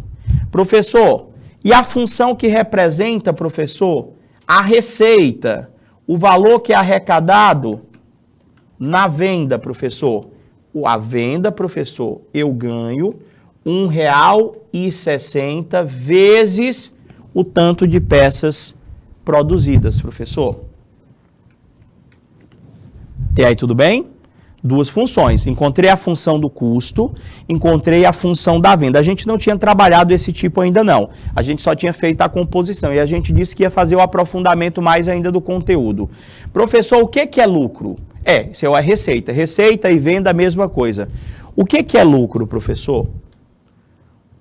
Professor, e a função que representa, professor, a receita, o valor que é arrecadado na venda, professor. A venda, professor, eu ganho R$1,60 vezes o tanto de peças produzidas, professor. Até aí tudo bem? Duas funções. Encontrei a função do custo, encontrei a função da venda. A gente não tinha trabalhado esse tipo ainda não. A gente só tinha feito a composição e a gente disse que ia fazer o aprofundamento mais ainda do conteúdo. Professor, o que é lucro? Isso é a receita. Receita e venda, a mesma coisa. O que é lucro, professor?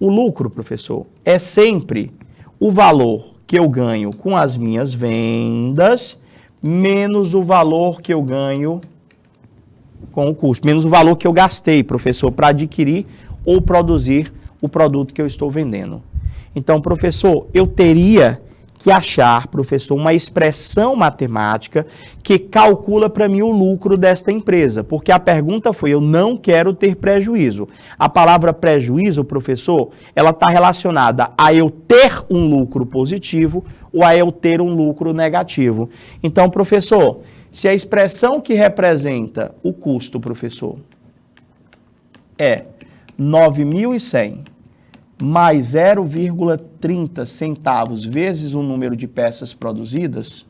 O lucro, professor, é sempre o valor que eu ganho com as minhas vendas menos o valor que eu ganho com o custo, menos o valor que eu gastei, professor, para adquirir ou produzir o produto que eu estou vendendo. Então, professor, eu teria que achar, professor, uma expressão matemática que calcula para mim o lucro desta empresa, porque a pergunta foi, eu não quero ter prejuízo. A palavra prejuízo, professor, ela está relacionada a eu ter um lucro positivo ou a eu ter um lucro negativo. Então, professor, se a expressão que representa o custo, professor, é 9.100 mais 0,30 centavos vezes o número de peças produzidas,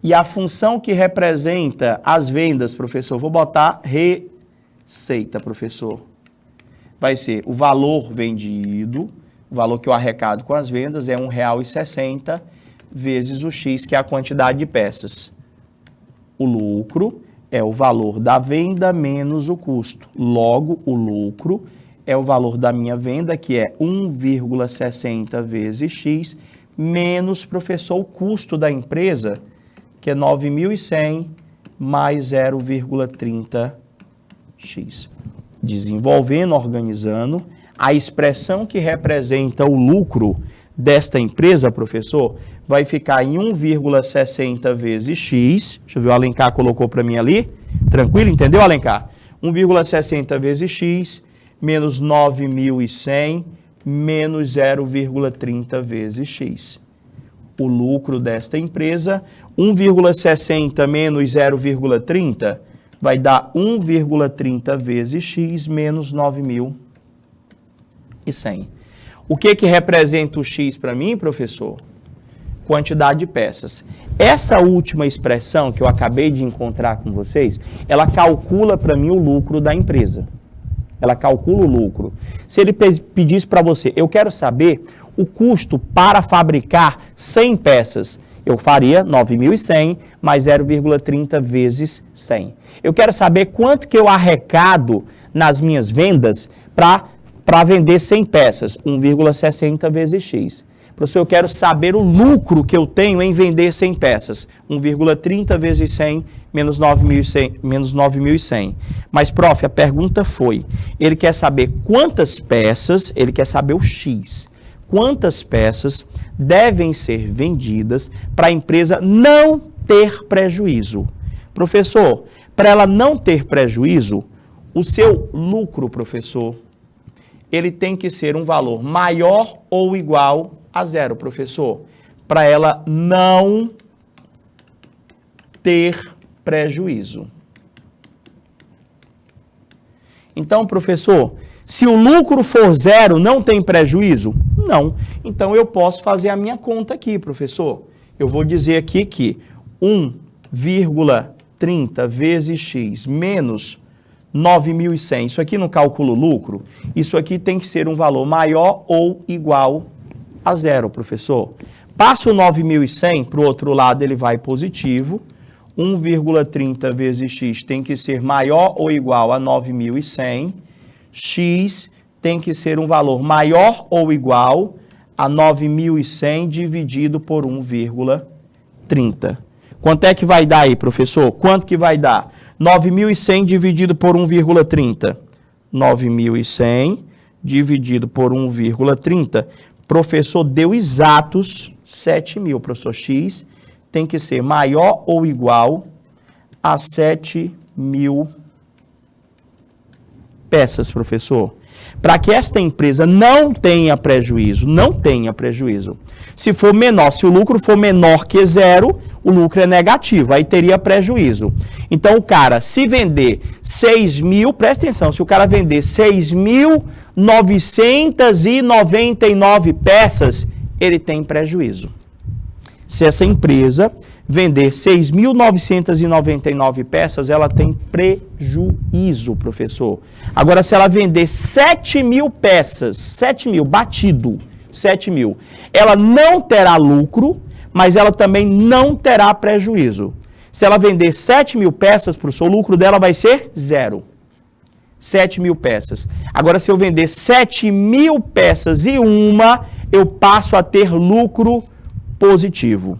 e a função que representa as vendas, professor, vou botar receita, professor, vai ser o valor vendido, o valor que eu arrecado com as vendas é R$ 1,60 vezes o X, que é a quantidade de peças. O lucro é o valor da venda menos o custo. Logo, o lucro é o valor da minha venda, que é 1,60 vezes X, menos, professor, o custo da empresa, que é 9.100 mais 0,30X. Desenvolvendo, organizando, a expressão que representa o lucro desta empresa, professor, vai ficar em 1,60 vezes X. Deixa eu ver, o Alencar colocou para mim ali. Tranquilo, entendeu, Alencar? 1,60 vezes X, menos 9.100, menos 0,30 vezes X. O lucro desta empresa, 1,60 menos 0,30, vai dar 1,30 vezes X, menos 9.100. O que representa o X para mim, professor? Quantidade de peças. Essa última expressão que eu acabei de encontrar com vocês, ela calcula para mim o lucro da empresa. Ela calcula o lucro. Se ele pedisse para você, eu quero saber o custo para fabricar 100 peças, eu faria 9.100 mais 0,30 vezes 100. Eu quero saber quanto que eu arrecado nas minhas vendas para vender 100 peças, 1,60 vezes X. Professor, eu quero saber o lucro que eu tenho em vender 100 peças. 1,30 vezes 100 menos 9.100. Mas, prof, a pergunta foi, ele quer saber quantas peças, ele quer saber o X. Quantas peças devem ser vendidas para a empresa não ter prejuízo? Professor, para ela não ter prejuízo, o seu lucro, professor, ele tem que ser um valor maior ou igual a zero, professor, para ela não ter prejuízo. Então, professor, se o lucro for zero, não tem prejuízo? Não. Então, eu posso fazer a minha conta aqui, professor. Eu vou dizer aqui que 1,30 vezes X menos 9.100, isso aqui no cálculo lucro, isso aqui tem que ser um valor maior ou igual a zero, professor. Passa o 9.100 para o outro lado, ele vai positivo. 1,30 vezes X tem que ser maior ou igual a 9.100. X tem que ser um valor maior ou igual a 9.100 dividido por 1,30. Quanto é que vai dar aí, professor? Quanto que vai dar? 9.100 dividido por 1,30. 9.100 dividido por 1,30. Professor, deu exatos 7.000. Professor, X tem que ser maior ou igual a 7.000 peças, professor. Para que esta empresa não tenha prejuízo, Se for menor, se o lucro for menor que zero, o lucro é negativo, aí teria prejuízo. Então, o cara, se vender 6.000, presta atenção, se o cara vender 6.999 peças, ele tem prejuízo. Se essa empresa vender 6.999 peças, ela tem prejuízo, professor. Agora, se ela vender 7.000 peças, 7.000, batido, 7.000, ela não terá lucro, mas ela também não terá prejuízo. Se ela vender 7.000 peças, professor, o lucro dela vai ser zero. 7.000 peças. Agora, se eu vender 7.000 peças e uma, eu passo a ter lucro positivo.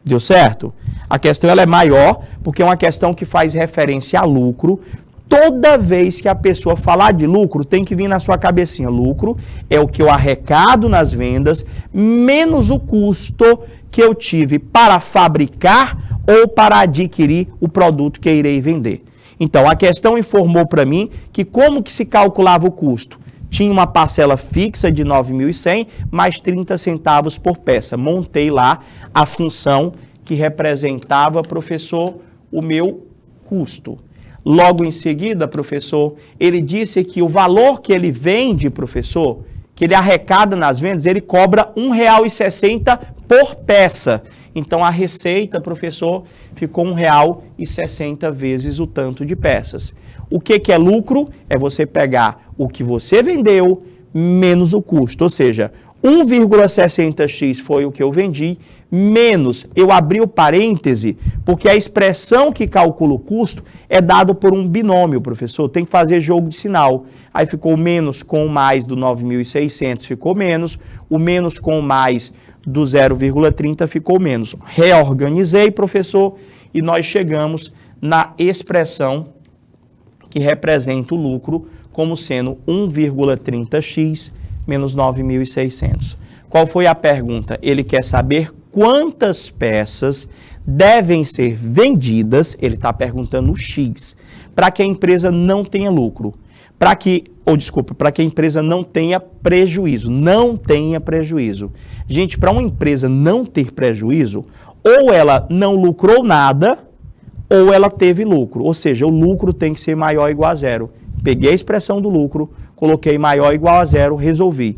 Deu certo? A questão ela é maior, porque é uma questão que faz referência a lucro. Toda vez que a pessoa falar de lucro, tem que vir na sua cabecinha. Lucro é o que eu arrecado nas vendas, menos o custo que eu tive para fabricar ou para adquirir o produto que irei vender. Então, a questão informou para mim que como que se calculava o custo? Tinha uma parcela fixa de 9.100 mais 30 centavos por peça. Montei lá a função que representava, professor, o meu custo. Logo em seguida, professor, ele disse que o valor que ele vende, professor, que ele arrecada nas vendas, ele cobra R$ 1,60 por peça. Então, a receita, professor, ficou R$ 1,60 vezes o tanto de peças. O que é lucro? É você pegar o que você vendeu menos o custo. Ou seja, 1,60x foi o que eu vendi, menos, eu abri o parêntese, porque a expressão que calcula o custo é dado por um binômio, professor. Tem que fazer jogo de sinal. Aí ficou menos com o mais do 9.600, ficou menos. O menos com o mais do 0,30 ficou menos. Reorganizei, professor, e nós chegamos na expressão que representa o lucro como sendo 1,30x menos 9.600. Qual foi a pergunta? Ele quer saber quantas peças devem ser vendidas, ele está perguntando o X, para que a empresa não tenha lucro. Para que a empresa não tenha prejuízo. Não tenha prejuízo. Gente, para uma empresa não ter prejuízo, ou ela não lucrou nada, ou ela teve lucro. Ou seja, o lucro tem que ser maior ou igual a zero. Peguei a expressão do lucro, coloquei maior ou igual a zero, resolvi.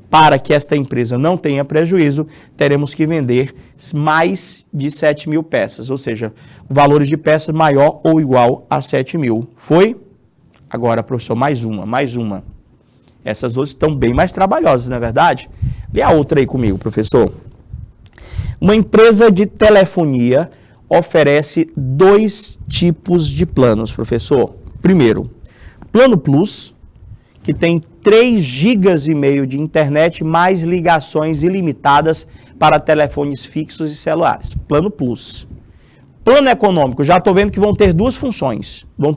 Para que esta empresa não tenha prejuízo, teremos que vender mais de 7.000 peças, ou seja, valores de peça maior ou igual a 7.000. Foi? Agora, professor, mais uma. Essas duas estão bem mais trabalhosas, não é verdade? Lê a outra aí comigo, professor. Uma empresa de telefonia oferece 2 tipos de planos, professor. Primeiro, Plano Plus, que tem 3 gigas e meio de internet mais ligações ilimitadas para telefones fixos e celulares. Plano Plus. Plano econômico, já estou vendo que vão ter duas funções. Vou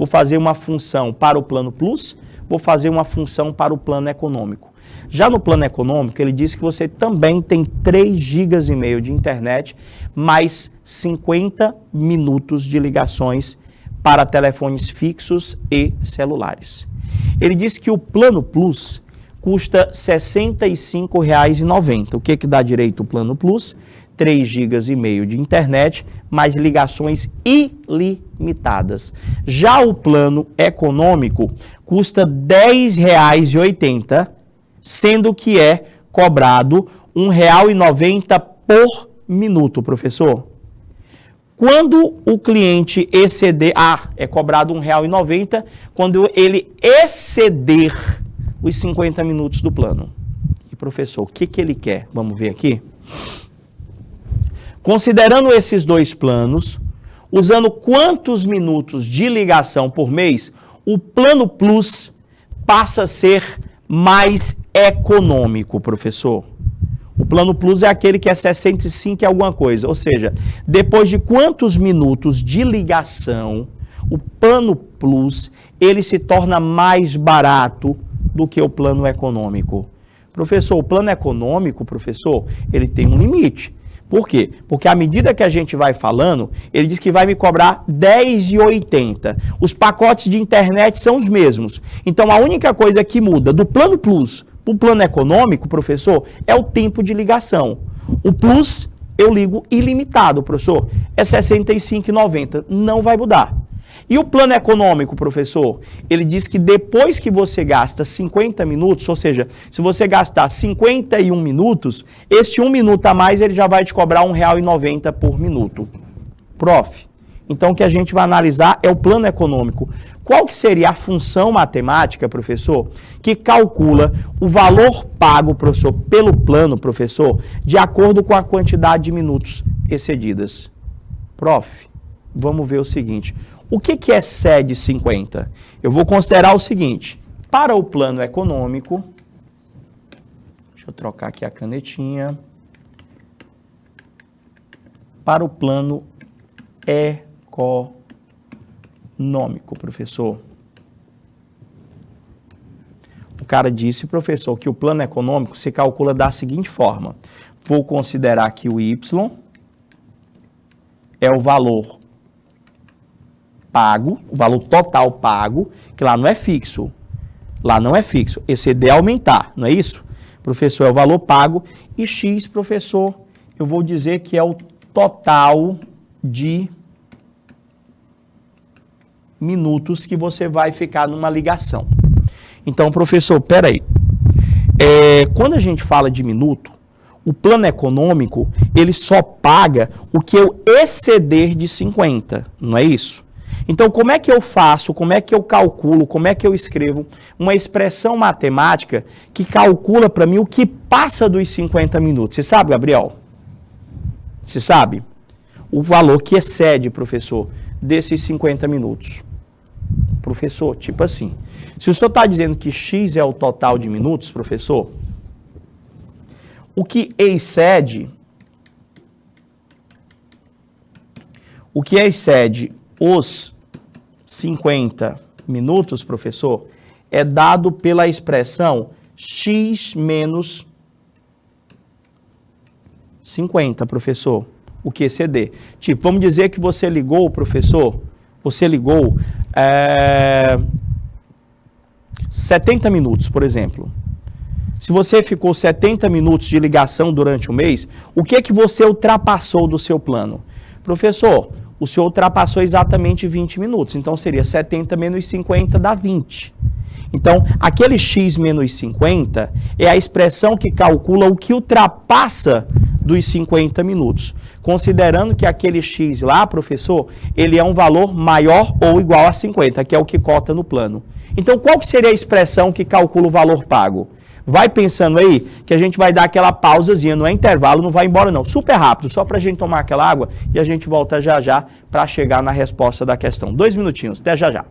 fazer uma função para o Plano Plus, vou fazer uma função para o plano econômico. Já no plano econômico, ele diz que você também tem 3 gigas e meio de internet mais 50 minutos de ligações para telefones fixos e celulares. Ele diz que o Plano Plus custa R$ 65,90. O que dá direito ao Plano Plus? 3 gigas e meio de internet, mais ligações ilimitadas. Já o plano econômico custa R$ 10,80, sendo que é cobrado R$ 1,90 por minuto, professor. Quando o cliente exceder, é cobrado R$ 1,90 quando ele exceder os 50 minutos do plano. E professor, o que ele quer? Vamos ver aqui. Considerando esses 2 planos, usando quantos minutos de ligação por mês, o Plano Plus passa a ser mais econômico, professor. O Plano Plus é aquele que é 65 e alguma coisa, ou seja, depois de quantos minutos de ligação, o Plano Plus, ele se torna mais barato do que o plano econômico. Professor, o plano econômico, professor, ele tem um limite. Por quê? Porque à medida que a gente vai falando, ele diz que vai me cobrar R$ 10,80. Os pacotes de internet são os mesmos. Então, a única coisa que muda do Plano Plus para o plano econômico, professor, é o tempo de ligação. O Plus, eu ligo ilimitado, professor. É R$ 65,90. Não vai mudar. E o plano econômico, professor, ele diz que depois que você gasta 50 minutos, ou seja, se você gastar 51 minutos, este 1 minuto a mais ele já vai te cobrar R$ 1,90 por minuto. Prof, então o que a gente vai analisar é o plano econômico. Qual que seria a função matemática, professor, que calcula o valor pago, professor, pelo plano, professor, de acordo com a quantidade de minutos excedidas? Prof, vamos ver o seguinte. O que excede 50? Eu vou considerar o seguinte, para o plano econômico, deixa eu trocar aqui a canetinha, para o plano econômico, professor. O cara disse, professor, que o plano econômico se calcula da seguinte forma. Vou considerar que o Y é o valor pago, o valor total pago, que lá não é fixo. Lá não é fixo. Exceder é aumentar, não é isso? Professor, é o valor pago. E X, professor, eu vou dizer que é o total de minutos que você vai ficar numa ligação. Então, professor, peraí. Quando a gente fala de minuto, o plano econômico, ele só paga o que eu exceder de 50, não é isso? Então, como é que eu faço, como é que eu calculo, como é que eu escrevo uma expressão matemática que calcula para mim o que passa dos 50 minutos? Você sabe, Gabriel? Você sabe? O valor que excede, professor, desses 50 minutos. Professor, tipo assim, se o senhor está dizendo que X é o total de minutos, professor, o que excede os 50 minutos, professor, é dado pela expressão X menos 50, professor. O que exceder? Tipo, vamos dizer que você ligou, professor, você ligou 70 minutos, por exemplo. Se você ficou 70 minutos de ligação durante o mês, o que que você ultrapassou do seu plano? Professor, o senhor ultrapassou exatamente 20 minutos, então seria 70 menos 50 dá 20. Então, aquele X menos 50 é a expressão que calcula o que ultrapassa dos 50 minutos. Considerando que aquele X lá, professor, ele é um valor maior ou igual a 50, que é o que cota no plano. Então, qual que seria a expressão que calcula o valor pago? Vai pensando aí que a gente vai dar aquela pausazinha, não é intervalo, não vai embora não. Super rápido, só para a gente tomar aquela água e a gente volta já já para chegar na resposta da questão. 2 minutinhos, até já já.